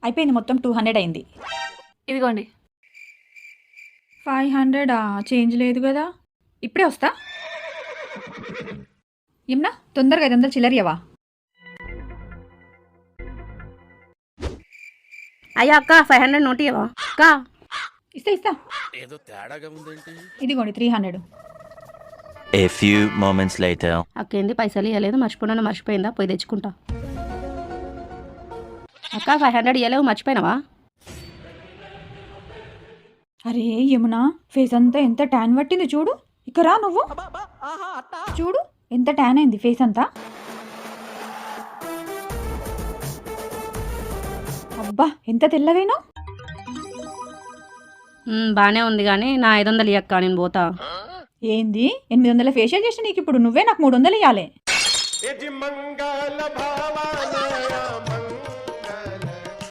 అయిపోయింది, మొత్తం 200 అయింది. ఇదిగోండి. 500 చేంజ్ లేదు కదా. ఇప్పుడే వస్తా. ఏమన్నా తొందరగా 500 చిల్లరియవా? అయ్యా అక్క 500 నోట్ ఇవ్వవా అక్క? ఇస్తా. ఏదో తేడాగా ఉందేంటి? ఇదిగోండి 300. A few moments later. అక్క ఏంది పైసలు ఇవ్వలేదు, మర్చిపోయిందా? పోయి తెచ్చుకుంటా. అక్క 500 ఇవ్వలేవు, మర్చిపోయినావా? అరే యమునా, ఫేస్ అంతా ఎంత ట్యాన్ పట్టింది చూడు. ఇక్కడ రా నువ్వు. చూడు ఎంత ట్యాన్ అయింది ఫేస్ అంతా. అబ్బా ఎంత తెల్లవేనా. బాగానే ఉంది కానీ నా 500 ఇయ్యక్క, నేను పోతా. ఏంది 800 ఫేషియల్ చేసిన నీకు ఇప్పుడు నువ్వే నాకు 300 ఇవ్వాలి.